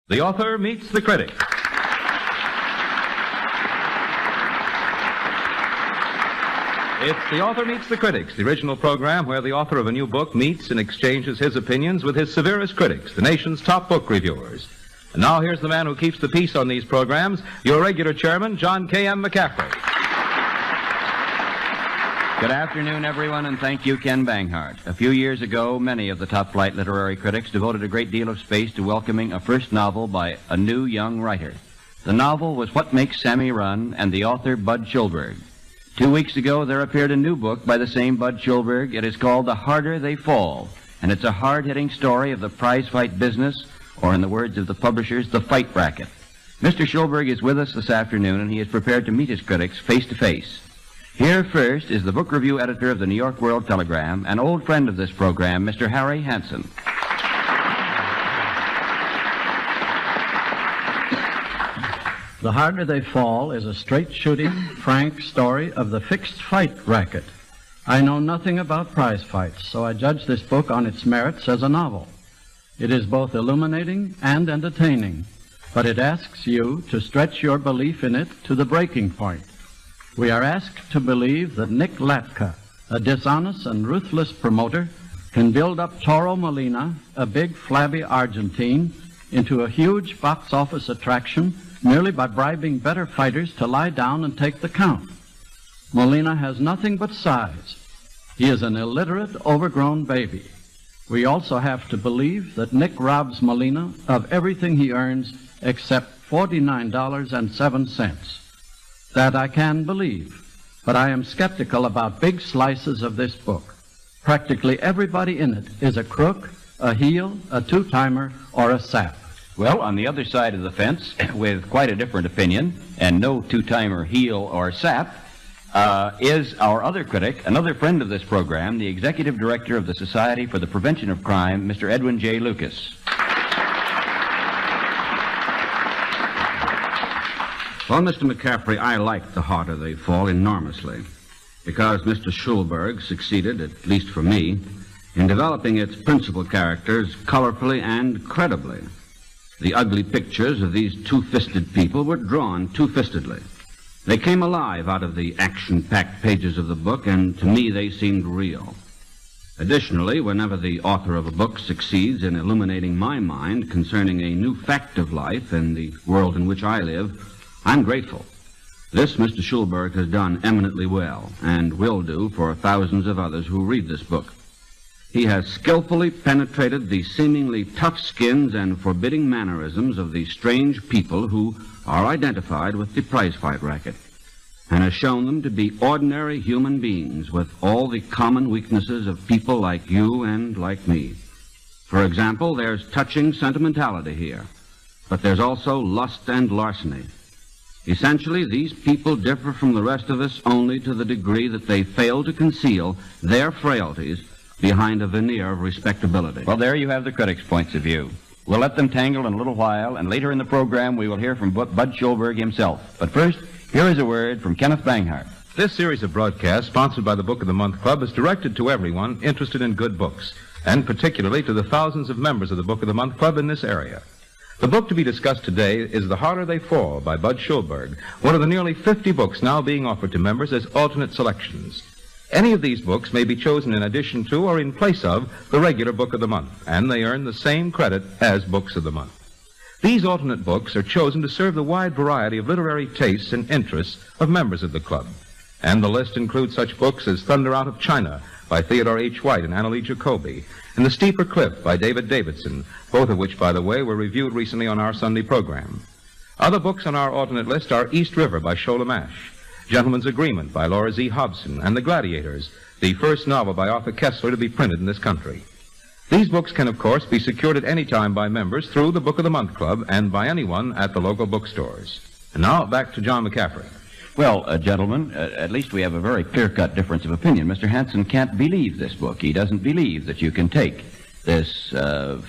The author meets the critic. It's The Author Meets the Critics, the original program where the author of a new book meets and exchanges his opinions with his severest critics, the nation's top book reviewers. And now here's the man who keeps the peace on these programs, your regular chairman, John K.M. McCaffery. Good afternoon, everyone, and thank you, Ken Banghart. A few years ago, many of the top-flight literary critics devoted a great deal of space to welcoming a first novel by a new young writer. The novel was What Makes Sammy Run, and the author, Bud Schulberg. 2 weeks ago, there appeared a new book by the same Bud Schulberg. It is called The Harder They Fall, and it's a hard-hitting story of the prize fight business, or in the words of the publishers, the fight racket. Mr. Schulberg is with us this afternoon, and he is prepared to meet his critics face-to-face. Here first is the book review editor of the New York World Telegram, an old friend of this program, Mr. Harry Hansen. The Harder They Fall is a straight-shooting, frank story of the fixed fight racket. I know nothing about prize fights, so I judge this book on its merits as a novel. It is both illuminating and entertaining, but it asks you to stretch your belief in it to the breaking point. We are asked to believe that Nick Latka, a dishonest and ruthless promoter, can build up Toro Molina, a big, flabby Argentine, into a huge box office attraction merely by bribing better fighters to lie down and take the count. Molina has nothing but size. He is an illiterate, overgrown baby. We also have to believe that Nick robs Molina of everything he earns except $49.07. That I can believe, but I am skeptical about big slices of this book. Practically everybody in it is a crook, a heel, a two-timer, or a sap. Well, on the other side of the fence, with quite a different opinion, and no two-timer, heel, or sap, is our other critic, another friend of this program, the executive director of the Society for the Prevention of Crime, Mr. Edwin J. Lucas. Well, Mr. McCaffery, I like The Harder They Fall enormously, because Mr. Schulberg succeeded, at least for me, in developing its principal characters colorfully and credibly. The ugly pictures of these two-fisted people were drawn two-fistedly. They came alive out of the action-packed pages of the book, and to me they seemed real. Additionally, whenever the author of a book succeeds in illuminating my mind concerning a new fact of life in the world in which I live, I'm grateful. This Mr. Schulberg has done eminently well, and will do for thousands of others who read this book. He has skillfully penetrated the seemingly tough skins and forbidding mannerisms of the strange people who are identified with the prize fight racket, and has shown them to be ordinary human beings with all the common weaknesses of people like you and like me. For example, there's touching sentimentality here, but there's also lust and larceny. Essentially, these people differ from the rest of us only to the degree that they fail to conceal their frailties behind a veneer of respectability. Well, there you have the critics' points of view. We'll let them tangle in a little while, and later in the program we will hear from Bud Schulberg himself. But first, here is a word from Kenneth Banghart. This series of broadcasts, sponsored by the Book of the Month Club, is directed to everyone interested in good books, and particularly to the thousands of members of the Book of the Month Club in this area. The book to be discussed today is The Harder They Fall by Bud Schulberg, one of the nearly 50 books now being offered to members as alternate selections. Any of these books may be chosen in addition to or in place of the regular Book of the Month, and they earn the same credit as Books of the Month. These alternate books are chosen to serve the wide variety of literary tastes and interests of members of the club. And the list includes such books as Thunder Out of China by Theodore H. White and Annalee Jacoby, and The Steeper Cliff by David Davidson, both of which, by the way, were reviewed recently on our Sunday program. Other books on our alternate list are East River by Shola Mash, Gentleman's Agreement by Laura Z. Hobson, and The Gladiators, the first novel by Arthur Kessler to be printed in this country. These books can, of course, be secured at any time by members through the Book of the Month Club and by anyone at the local bookstores. And now, back to John McCaffery. Well, gentlemen, at least we have a very clear-cut difference of opinion. Mr. Hansen can't believe this book. He doesn't believe that you can take this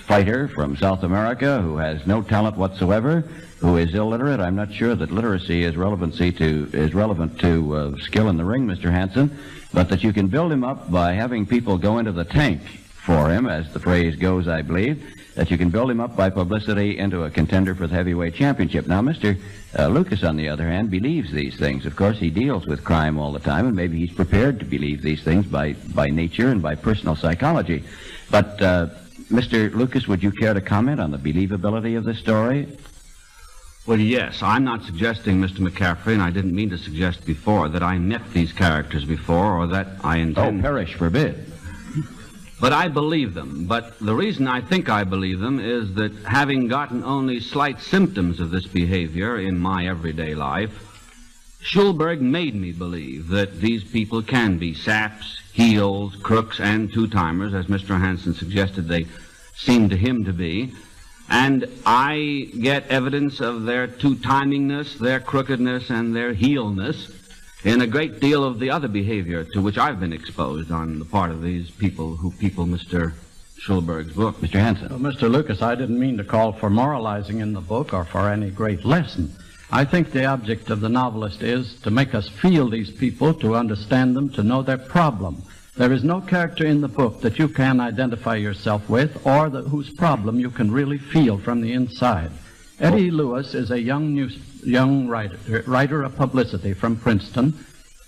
fighter from South America who has no talent whatsoever, who is illiterate. I'm not sure that literacy is relevant to skill in the ring, Mr. Hansen, but that you can build him up by having people go into the tank for him, as the phrase goes, I believe, that you can build him up by publicity into a contender for the heavyweight championship. Now, Mr. Lucas, on the other hand, believes these things. Of course, he deals with crime all the time, and maybe he's prepared to believe these things by nature and by personal psychology. But, Mr. Lucas, would you care to comment on the believability of this story? Well, yes. I'm not suggesting, Mr. McCaffery, and I didn't mean to suggest before, that I met these characters before or that I intend... Oh, perish forbid. But I believe them. But the reason I think I believe them is that having gotten only slight symptoms of this behavior in my everyday life, Schulberg made me believe that these people can be saps, heels, crooks, and two-timers, as Mr. Hansen suggested they seem to him to be. And I get evidence of their two-timingness, their crookedness, and their heelness in a great deal of the other behavior to which I've been exposed on the part of these people who people Mr. Schulberg's book. Mr. Hansen. Well, Mr. Lucas, I didn't mean to call for moralizing in the book or for any great lesson. I think the object of the novelist is to make us feel these people, to understand them, to know their problem. There is no character in the book that you can identify yourself with or whose problem you can really feel from the inside. Eddie Lewis is a young writer of publicity from Princeton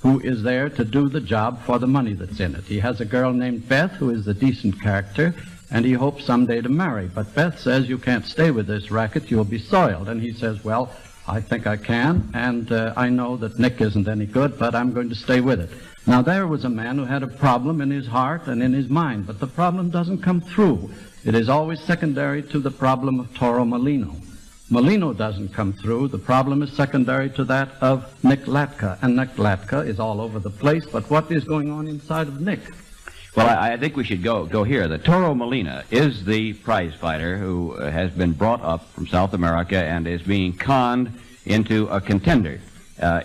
who is there to do the job for the money that's in it. He has a girl named Beth who is the decent character, and he hopes someday to marry. But Beth says, you can't stay with this racket, you'll be soiled. And he says, well, I think I can, and I know that Nick isn't any good, but I'm going to stay with it. Now, there was a man who had a problem in his heart and in his mind, but the problem doesn't come through. It is always secondary to the problem of Toro Molino. Molino doesn't come through. The problem is secondary to that of Nick Latka, and Nick Latka is all over the place, but what is going on inside of Nick? Well, I think we should go here. The Toro Molina is the prize fighter who has been brought up from South America and is being conned into a contender.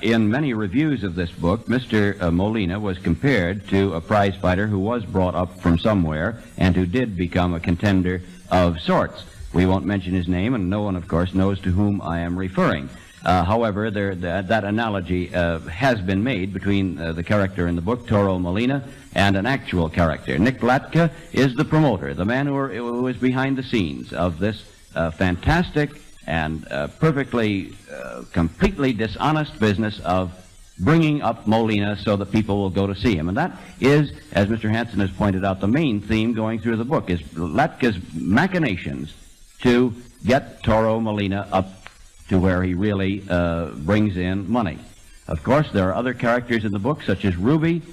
In many reviews of this book, Mr. Molina was compared to a prize fighter who was brought up from somewhere and who did become a contender of sorts. We won't mention his name, and no one, of course, knows to whom I am referring. However, that analogy has been made between the character in the book, Toro Molina, and an actual character. Nick Latka is the promoter, the man who is behind the scenes of this fantastic and perfectly, completely dishonest business of bringing up Molina so that people will go to see him. And that is, as Mr. Hansen has pointed out, the main theme going through the book, is Latka's machinations to get Toro Molina up to where he really brings in money. Of course, there are other characters in the book, such as Ruby,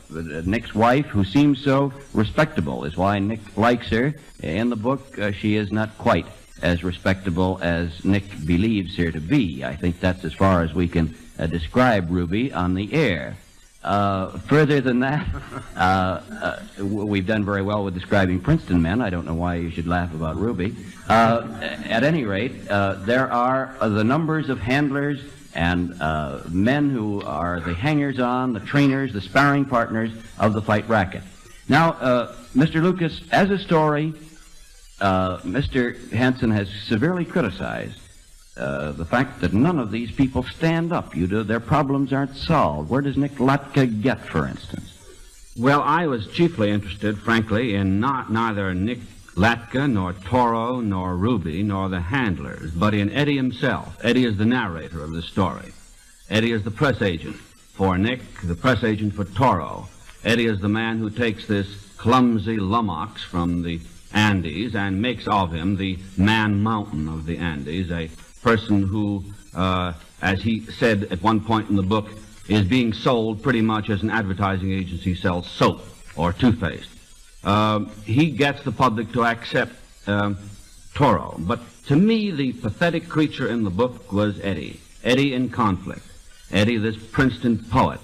Nick's wife, who seems so respectable, is why Nick likes her. In the book, she is not quite as respectable as Nick believes her to be. I think that's as far as we can describe Ruby on the air. Further than that, we've done very well with describing Princeton men. I don't know why you should laugh about Ruby. At any rate, there are the numbers of handlers and men who are the hangers-on, the trainers, the sparring partners of the fight racket. Now, Mr. Lucas, as a story, Mr. Hansen has severely criticized the fact that none of these people stand up. Their problems aren't solved. Where does Nick Latka get, for instance? Well, I was chiefly interested, frankly, in neither Nick Latka, nor Toro, nor Ruby, nor the handlers, but in Eddie himself. Eddie is the narrator of the story. Eddie is the press agent for Nick, the press agent for Toro. Eddie is the man who takes this clumsy lummox from the Andes and makes of him the man mountain of the Andes, a person who, as he said at one point in the book, is being sold pretty much as an advertising agency sells soap or toothpaste. He gets the public to accept Toro. But to me, the pathetic creature in the book was Eddie. Eddie in conflict. Eddie, this Princeton poet.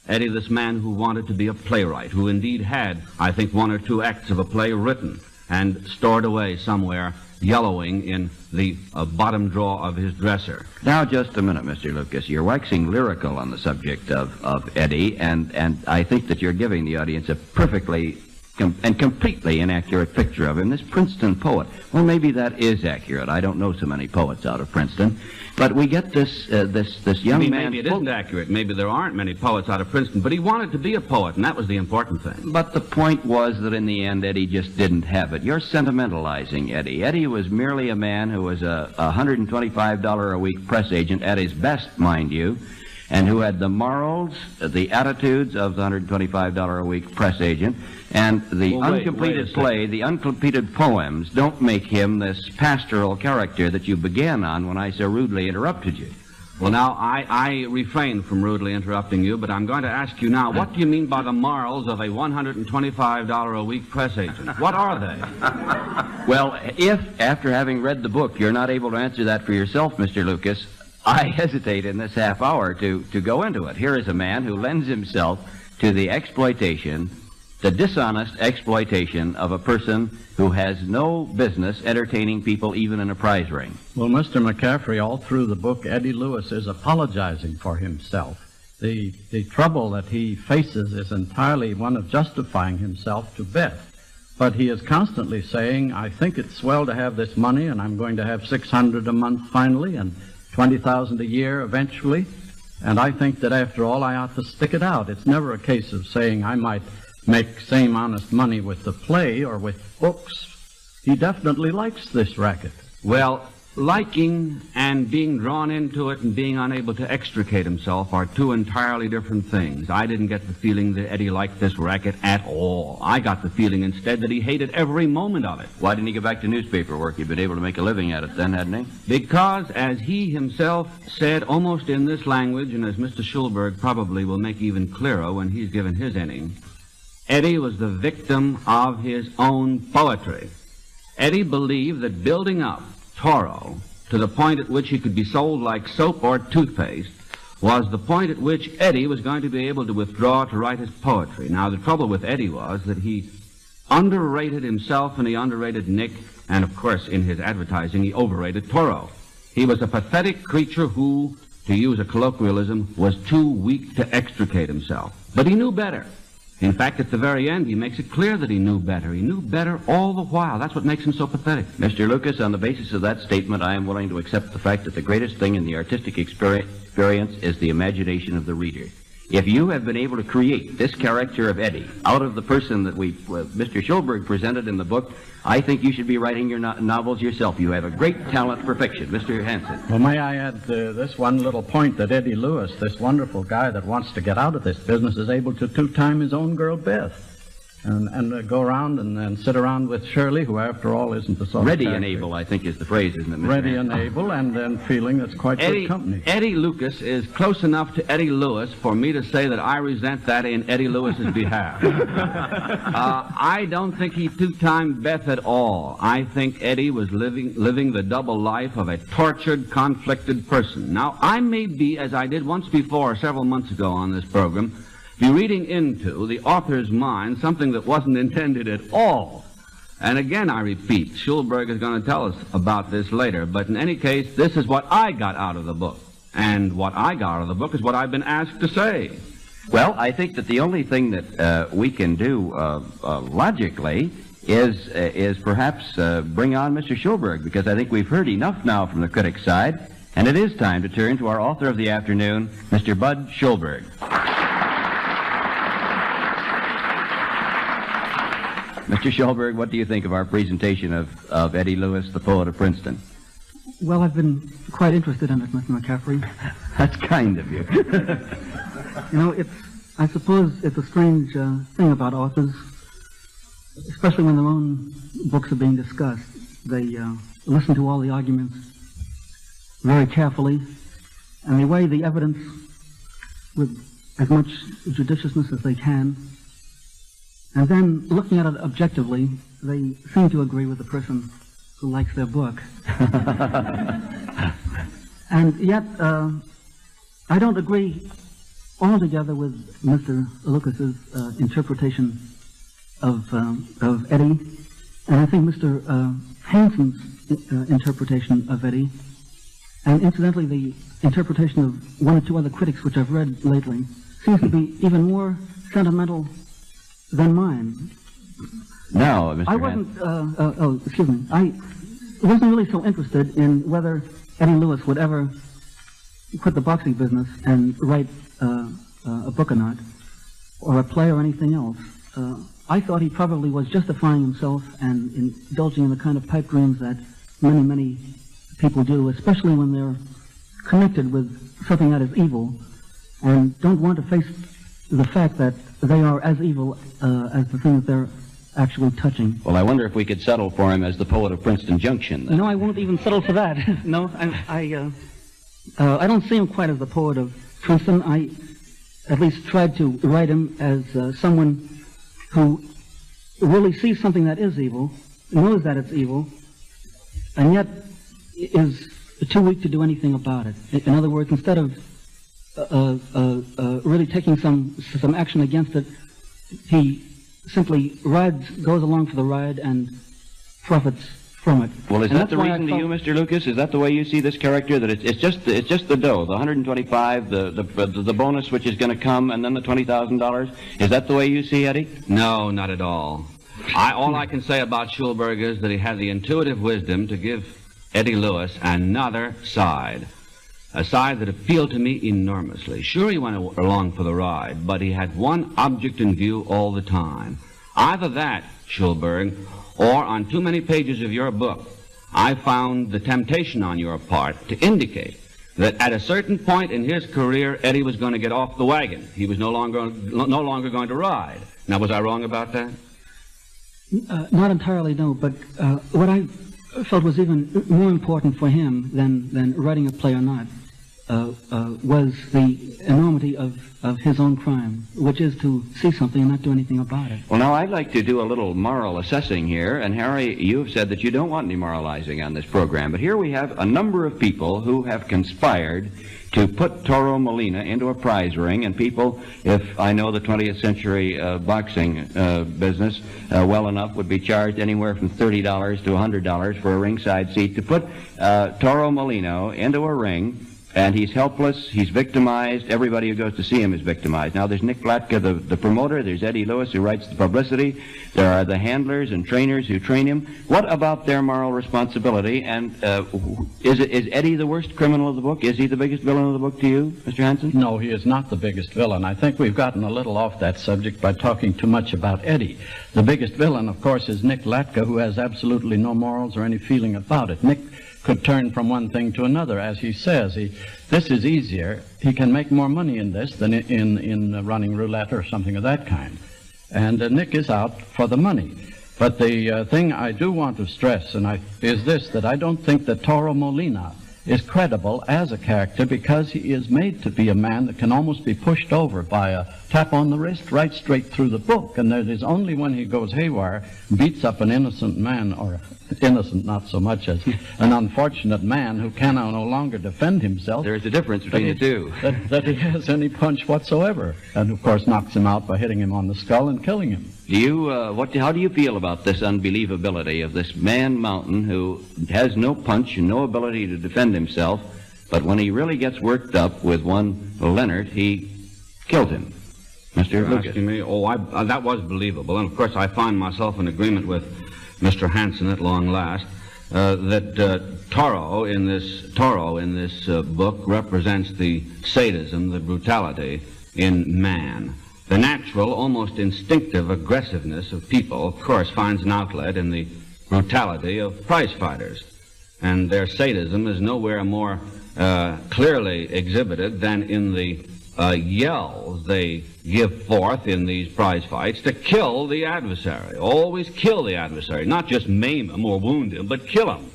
Eddie, this man who wanted to be a playwright, who indeed had, I think, one or two acts of a play written and stored away somewhere, yellowing in the bottom drawer of his dresser. Now, just a minute, Mr. Lucas. You're waxing lyrical on the subject of Eddie, and I think that you're giving the audience a perfectly and completely inaccurate picture of him, this Princeton poet. Well, maybe that is accurate. I don't know so many poets out of Princeton. But we get this young man... Maybe it isn't accurate. Maybe there aren't many poets out of Princeton, but he wanted to be a poet, and that was the important thing. But the point was that in the end, Eddie just didn't have it. You're sentimentalizing Eddie. Eddie was merely a man who was a $125 a week press agent at his best, mind you, and who had the morals, the attitudes of the $125 a week press agent, and the uncompleted play, the uncompleted poems don't make him this pastoral character that you began on when I so rudely interrupted you. Well, now, I refrain from rudely interrupting you, but I'm going to ask you now, what do you mean by the morals of a $125 a week press agent? What are they? Well, if, after having read the book, you're not able to answer that for yourself, Mr. Lucas, I hesitate in this half hour to go into it. Here is a man who lends himself to the exploitation, the dishonest exploitation of a person who has no business entertaining people even in a prize ring. Well, Mr. McCaffery, all through the book, Eddie Lewis is apologizing for himself. The trouble that he faces is entirely one of justifying himself to Beth. But he is constantly saying, I think it's swell to have this money, and I'm going to have $600 a month finally, and $20,000 a year eventually, and I think that after all I ought to stick it out. It's never a case of saying I might make same honest money with the play or with books. He definitely likes this racket. Well, liking and being drawn into it and being unable to extricate himself are two entirely different things. I didn't get the feeling that Eddie liked this racket at all. I got the feeling instead that he hated every moment of it. Why didn't he go back to newspaper work? He'd been able to make a living at it then, hadn't he? Because, as he himself said almost in this language, and as Mr. Schulberg probably will make even clearer when he's given his inning, Eddie was the victim of his own poetry. Eddie believed that building up Toro to the point at which he could be sold like soap or toothpaste was the point at which Eddie was going to be able to withdraw to write his poetry. Now, the trouble with Eddie was that he underrated himself and he underrated Nick, and of course, in his advertising, he overrated Toro. He was a pathetic creature who, to use a colloquialism, was too weak to extricate himself. But he knew better. In fact, at the very end, he makes it clear that he knew better. He knew better all the while. That's what makes him so pathetic. Mr. Lucas, on the basis of that statement, I am willing to accept the fact that the greatest thing in the artistic experience is the imagination of the reader. If you have been able to create this character of Eddie out of the person that Mr. Schulberg presented in the book, I think you should be writing your novels yourself. You have a great talent for fiction. Mr. Hanson. Well, may I add this one little point, that Eddie Lewis, this wonderful guy that wants to get out of this business, is able to two-time his own girl, Beth, and go around and sit around with Shirley, who, after all, isn't the sort of Ready character. and able, I think, is the phrase, isn't it, Mr. Ready Hanson? and able, and then feeling it's quite good company. Eddie Lucas is close enough to Eddie Lewis for me to say that I resent that in Eddie Lewis's behalf. I don't think he two-timed Beth at all. I think Eddie was living the double life of a tortured, conflicted person. Now, I may be, as I did once before several months ago on this program, be reading into the author's mind something that wasn't intended at all. And again, I repeat, Schulberg is going to tell us about this later. But in any case, this is what I got out of the book. And what I got out of the book is what I've been asked to say. Well, I think that the only thing that we can do logically is perhaps bring on Mr. Schulberg, because I think we've heard enough now from the critic's side, and it is time to turn to our author of the afternoon, Mr. Bud Schulberg. Mr. Schulberg, what do you think of our presentation of Eddie Lewis, the poet of Princeton? Well, I've been quite interested in it, Mr. McCaffery. That's kind of you. You know, I suppose it's a strange thing about authors, especially when their own books are being discussed. They listen to all the arguments very carefully, and they weigh the evidence with as much judiciousness as they can. And then, looking at it objectively, they seem to agree with the person who likes their book. And yet, I don't agree altogether with Mr. Lucas's interpretation of Eddie, and I think Mr. Hanson's interpretation of Eddie, and incidentally, the interpretation of one or two other critics which I've read lately, seems to be even more sentimental than mine. No, Mr. I wasn't, excuse me. I wasn't really so interested in whether Eddie Lewis would ever quit the boxing business and write a book or not, or a play or anything else. I thought he probably was justifying himself and indulging in the kind of pipe dreams that many, many people do, especially when they're connected with something that is evil and don't want to face the fact that they are as evil as the thing that they're actually touching. Well, I wonder if we could settle for him as the poet of Princeton Junction, then. No, I won't even settle for that. No, I don't see him quite as the poet of Princeton. I at least tried to write him as someone who really sees something that is evil, knows that it's evil, and yet is too weak to do anything about it. In other words, instead of really taking some action against it, he simply goes along for the ride and profits from it. Well, is that the reason to you, Mr. Lucas? Is that the way you see this character? That it's just the dough, the 125, the bonus which is going to come, and then the $20,000? Is that the way you see Eddie? No, not at all. All I can say about Schulberg is that he had the intuitive wisdom to give Eddie Lewis another side. A side that appealed to me enormously. Sure, he went along for the ride, but he had one object in view all the time. Either that, Schulberg, or on too many pages of your book, I found the temptation on your part to indicate that at a certain point in his career, Eddie was going to get off the wagon. He was no longer going to ride. Now, was I wrong about that? Not entirely, no, but what I felt was even more important for him than writing a play or not was the enormity of his own crime, which is to see something and not do anything about it. Well, now, I'd like to do a little moral assessing here, and Harry, you've said that you don't want any moralizing on this program, but here we have a number of people who have conspired to put Toro Molina into a prize ring, and people, if I know the 20th century boxing business well enough, would be charged anywhere from $30 to $100 for a ringside seat to put Toro Molina into a ring. And he's helpless, he's victimized, everybody who goes to see him is victimized. Now, there's Nick Latka, the promoter, there's Eddie Lewis, who writes the publicity, there are the handlers and trainers who train him. What about their moral responsibility, and is Eddie the worst criminal of the book? Is he the biggest villain of the book to you, Mr. Hansen? No, he is not the biggest villain. I think we've gotten a little off that subject by talking too much about Eddie. The biggest villain, of course, is Nick Latka, who has absolutely no morals or any feeling about it. Nick could turn from one thing to another, as he says. This is easier. He can make more money in this than in running roulette or something of that kind. And Nick is out for the money. But the thing I do want to stress is this, that I don't think that Toro Molina is credible as a character because he is made to be a man that can almost be pushed over by a tap on the wrist right straight through the book. And it is only when he goes haywire, beats up an innocent man, or innocent not so much as an unfortunate man who can no longer defend himself. There's a difference between the two. That he has any punch whatsoever. And, of course, knocks him out by hitting him on the skull and killing him. How do you feel about this unbelievability of this man Mountain who has no punch and no ability to defend himself, but when he really gets worked up with one Leonard, he killed him? Mr. Lucas. Asking me? That was believable. And, of course, I find myself in agreement with Mr. Hansen at long last, that Toro in this book represents the sadism, the brutality in man. The natural, almost instinctive aggressiveness of people, of course, finds an outlet in the brutality of prize fighters. And their sadism is nowhere more clearly exhibited than in the yells they give forth in these prize fights to kill the adversary. Always kill the adversary, not just maim him or wound him, but kill him.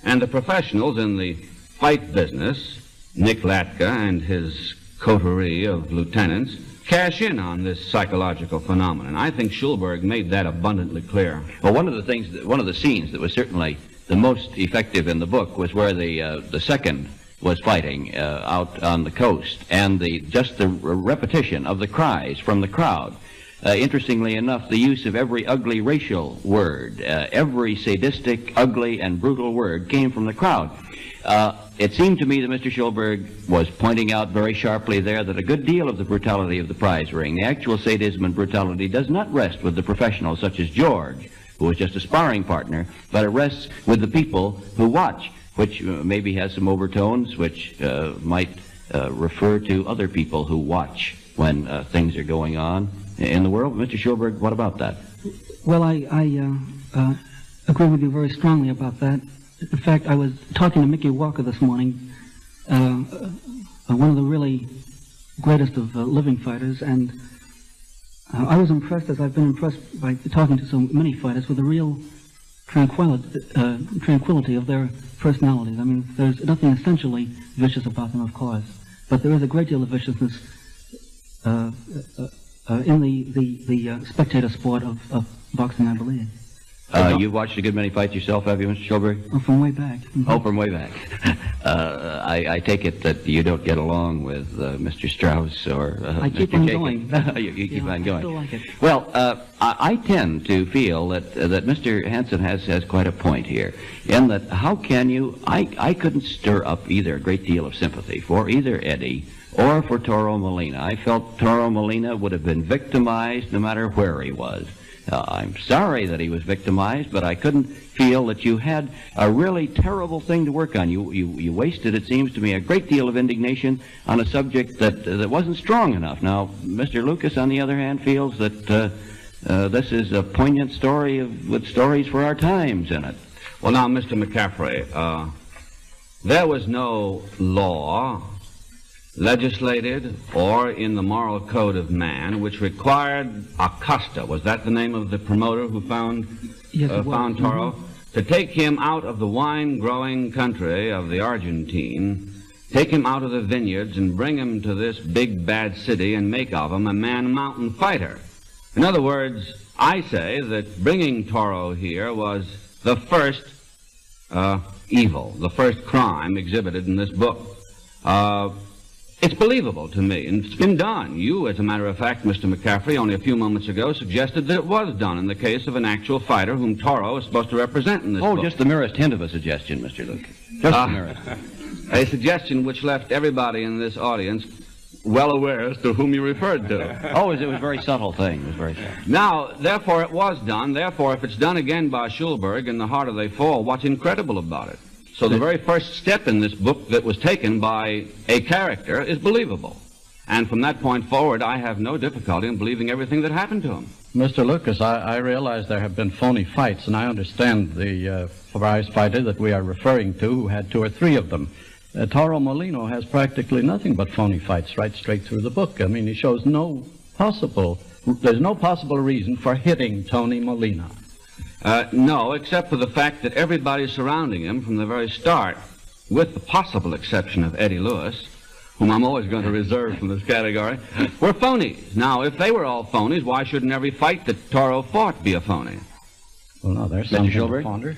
And the professionals in the fight business, Nick Latka and his coterie of lieutenants, cash in on this psychological phenomenon. I think Schulberg made that abundantly clear. Well, one of the scenes that was certainly the most effective in the book was where the second was fighting out on the coast, and just the repetition of the cries from the crowd interestingly enough, the use of every ugly racial word, every sadistic, ugly, and brutal word came from the crowd. It seemed to me that Mr. Schulberg was pointing out very sharply there that a good deal of the brutality of the prize ring, the actual sadism and brutality, does not rest with the professionals such as George, who is just a sparring partner, but it rests with the people who watch, which maybe has some overtones which might refer to other people who watch when things are going on in the world. Mr. Schulberg, what about that? Well, I agree with you very strongly about that. In fact, I was talking to Mickey Walker this morning, one of the really greatest of living fighters, and I was impressed, as I've been impressed by talking to so many fighters, with the real tranquility of their personalities. I mean, there's nothing essentially vicious about them, of course, but there is a great deal of viciousness in the spectator sport of boxing, I believe. You've watched a good many fights yourself, have you, Mr. Schulberg? Oh, from way back. Mm-hmm. Oh, from way back. I take it that you don't get along with Mr. Strauss or I keep Mr. on Jenkins. going. You keep on going. I still like it. Well, I tend to feel that Mr. Hansen has quite a point here, in that how can you... I couldn't stir up either a great deal of sympathy for either Eddie or for Toro Molina. I felt Toro Molina would have been victimized no matter where he was. I'm sorry that he was victimized, but I couldn't feel that you had a really terrible thing to work on. You wasted, it seems to me, a great deal of indignation on a subject that wasn't strong enough. Now, Mr. Lucas, on the other hand, feels that this is a poignant story with stories for our times in it. Well, now, Mr. McCaffery, there was no law legislated or in the moral code of man which required Acosta, was that the name of the promoter who found found Toro, to take him out of the wine-growing country of the Argentine, take him out of the vineyards and bring him to this big bad city and make of him a man-mountain fighter. In other words, I say that bringing Toro here was the first evil, the first crime exhibited in this book. It's believable to me, and it's been done. You, as a matter of fact, Mr. McCaffery, only a few moments ago suggested that it was done in the case of an actual fighter whom Toro is supposed to represent in this book. Oh, just the merest hint of a suggestion, Mr. Luke. Just the merest. A suggestion which left everybody in this audience well aware as to whom you referred to. Oh, it was a very subtle thing. It was very subtle. Now, therefore, it was done. Therefore, if it's done again by Schulberg in The Harder They Fall, what's incredible about it? So the very first step in this book that was taken by a character is believable. And from that point forward, I have no difficulty in believing everything that happened to him. Mr. Lucas, I realize there have been phony fights, and I understand the prize fighter that we are referring to, who had 2 or 3 of them. Toro Molina has practically nothing but phony fights right straight through the book. I mean, he shows there's no possible reason for hitting Tony Molina. No, except for the fact that everybody surrounding him from the very start, with the possible exception of Eddie Lewis, whom I'm always going to reserve from this category, were phonies. Now, if they were all phonies, why shouldn't every fight that Toro fought be a phony? Well, no, there's something to ponder.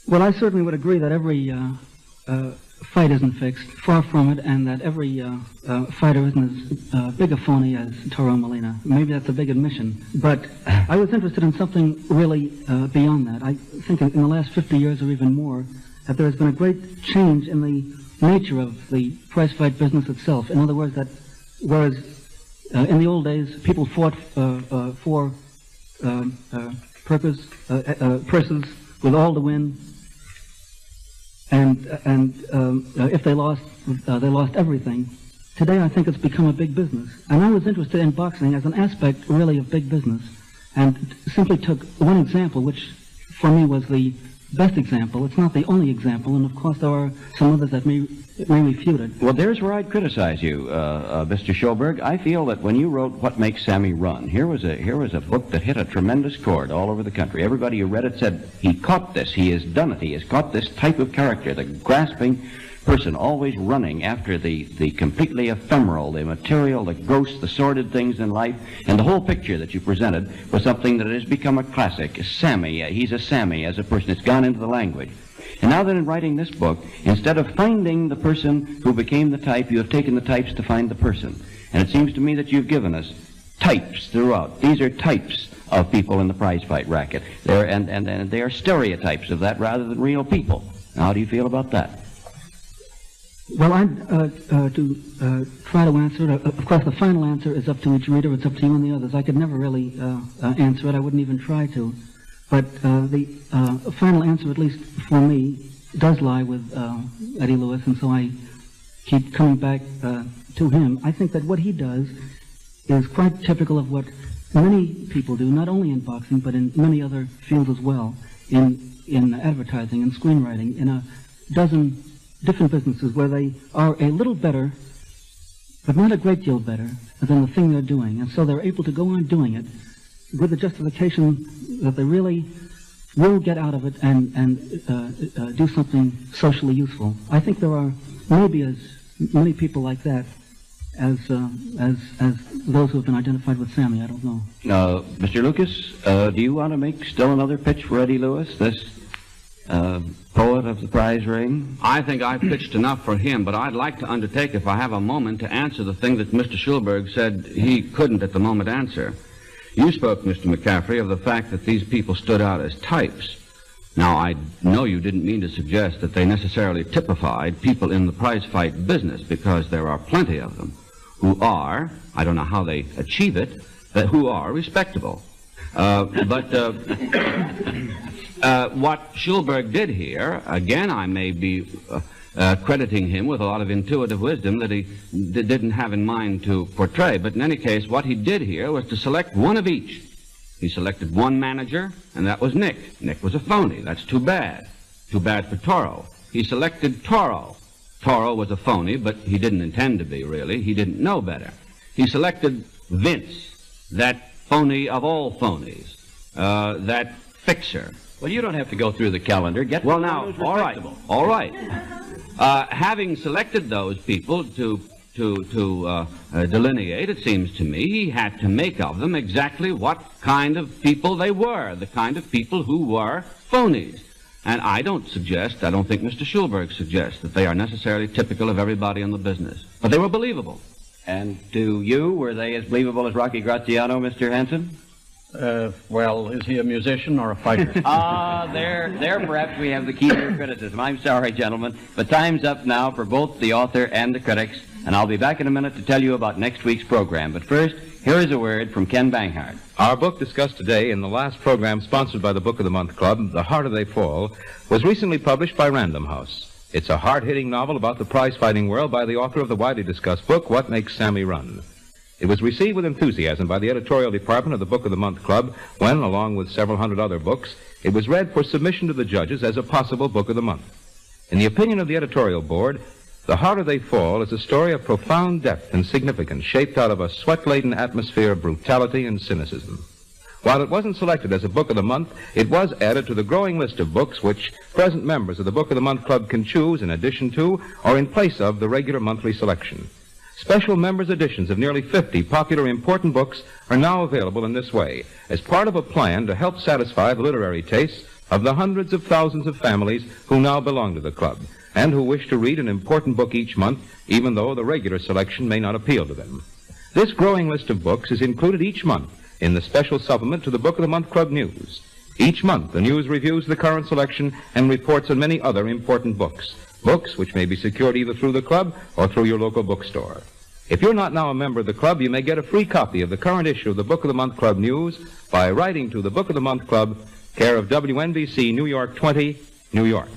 Well, I certainly would agree that every fight isn't fixed, far from it, and that every fighter isn't as big a phony as Toro Molina. Maybe that's a big admission, but I was interested in something really beyond that. I think in the last 50 years or even more, that there has been a great change in the nature of the prize fight business itself. In other words, that whereas in the old days people fought for purses with all to win, and if they lost everything. Today, I think it's become a big business. And I was interested in boxing as an aspect, really, of big business, and simply took one example, which for me was the best example. It's not the only example, and of course there are some others that may refute it. Well, there's where I'd criticize you, Mr. Schulberg. I feel that when you wrote What Makes Sammy Run, here was a book that hit a tremendous chord all over the country. Everybody who read it said, he caught this, he has done it, he has caught this type of character, the grasping person, always running after the completely ephemeral, the material, the gross, the sordid things in life, and the whole picture that you presented was something that has become a classic. Sammy, he's a Sammy as a person. It's gone into the language. And now that in writing this book, instead of finding the person who became the type, you have taken the types to find the person. And it seems to me that you've given us types throughout. These are types of people in the prize fight racket. And they are stereotypes of that rather than real people. Now, how do you feel about that? Well, to try to answer it, of course, the final answer is up to each reader. It's up to you and the others. I could never really answer it. I wouldn't even try to. But the final answer, at least for me, does lie with Eddie Lewis, and so I keep coming back to him. I think that what he does is quite typical of what many people do, not only in boxing, but in many other fields as well, in advertising and screenwriting, in a dozen different businesses where they are a little better, but not a great deal better, than the thing they're doing. And so they're able to go on doing it with the justification that they really will get out of it and do something socially useful. I think there are maybe as many people like that as those who have been identified with Sammy. I don't know. Mr. Lucas, do you want to make still another pitch for Eddie Lewis, this poet of the prize ring? I think I've pitched enough for him, but I'd like to undertake, if I have a moment, to answer the thing that Mr. Schulberg said he couldn't at the moment answer. You spoke, Mr. McCaffery, of the fact that these people stood out as types. Now, I know you didn't mean to suggest that they necessarily typified people in the prize fight business, because there are plenty of them who are, I don't know how they achieve it, but who are respectable. But what Schulberg did here, again, I may be crediting him with a lot of intuitive wisdom that he didn't have in mind to portray. But in any case, what he did here was to select one of each. He selected one manager, and that was Nick. Nick was a phony. That's too bad. Too bad for Toro. He selected Toro. Toro was a phony, but he didn't intend to be, really. He didn't know better. He selected Vince, that phony of all phonies, that fixer. Well, you don't have to go through the calendar. Get well, now, all right. Having selected those people to delineate, it seems to me, he had to make of them exactly what kind of people they were, the kind of people who were phonies. And I don't think Mr. Schulberg suggests that they are necessarily typical of everybody in the business. But they were believable. And to you, were they as believable as Rocky Graziano, Mr. Hanson? Well, is he a musician or a fighter? There perhaps we have the key to your criticism. I'm sorry, gentlemen, but time's up now for both the author and the critics, and I'll be back in a minute to tell you about next week's program. But first, here is a word from Ken Banghart. Our book discussed today in the last program sponsored by the Book of the Month Club, The Harder They Fall, was recently published by Random House. It's a hard-hitting novel about the prize-fighting world by the author of the widely discussed book, What Makes Sammy Run. It was received with enthusiasm by the editorial department of the Book of the Month Club when, along with several hundred other books, it was read for submission to the judges as a possible Book of the Month. In the opinion of the editorial board, The Harder They Fall is a story of profound depth and significance shaped out of a sweat-laden atmosphere of brutality and cynicism. While it wasn't selected as a Book of the Month, it was added to the growing list of books which present members of the Book of the Month Club can choose in addition to or in place of the regular monthly selection. Special members' editions of nearly 50 popular important books are now available in this way, as part of a plan to help satisfy the literary tastes of the hundreds of thousands of families who now belong to the club, and who wish to read an important book each month, even though the regular selection may not appeal to them. This growing list of books is included each month in the special supplement to the Book of the Month Club News. Each month, the news reviews the current selection and reports on many other important books which may be secured either through the club or through your local bookstore. If you're not now a member of the club, you may get a free copy of the current issue of the Book of the Month Club News by writing to the Book of the Month Club, care of WNBC, New York 20, New York.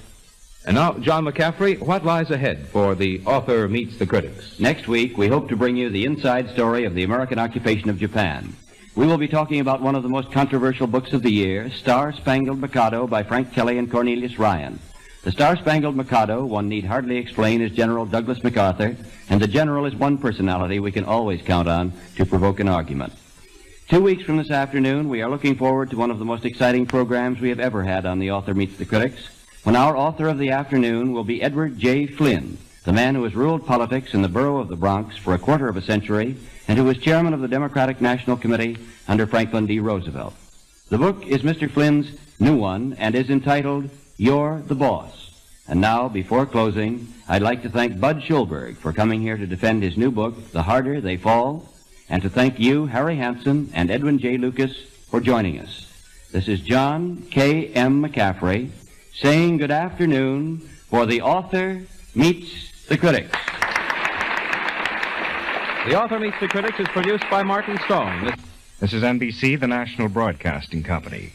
And now, John McCaffery, what lies ahead for the author meets the critics? Next week, we hope to bring you the inside story of the American occupation of Japan. We will be talking about one of the most controversial books of the year, Star-Spangled Mikado by Frank Kelly and Cornelius Ryan. The Star-Spangled Mikado, one need hardly explain, is General Douglas MacArthur, and the general is one personality we can always count on to provoke an argument. 2 weeks from this afternoon, we are looking forward to one of the most exciting programs we have ever had on The Author Meets the Critics, when our author of the afternoon will be Edward J. Flynn, the man who has ruled politics in the borough of the Bronx for a quarter of a century, and who was chairman of the Democratic National Committee under Franklin D. Roosevelt. The book is Mr. Flynn's new one and is entitled You're the Boss. And now, before closing, I'd like to thank Bud Schulberg for coming here to defend his new book, The Harder They Fall. and to thank you, Harry Hansen and Edwin J. Lucas, for joining us. This is John K. M. McCaffery saying good afternoon for The Author Meets the Critics. The Author Meets the Critics is produced by Martin Stone. This is NBC, the National Broadcasting Company.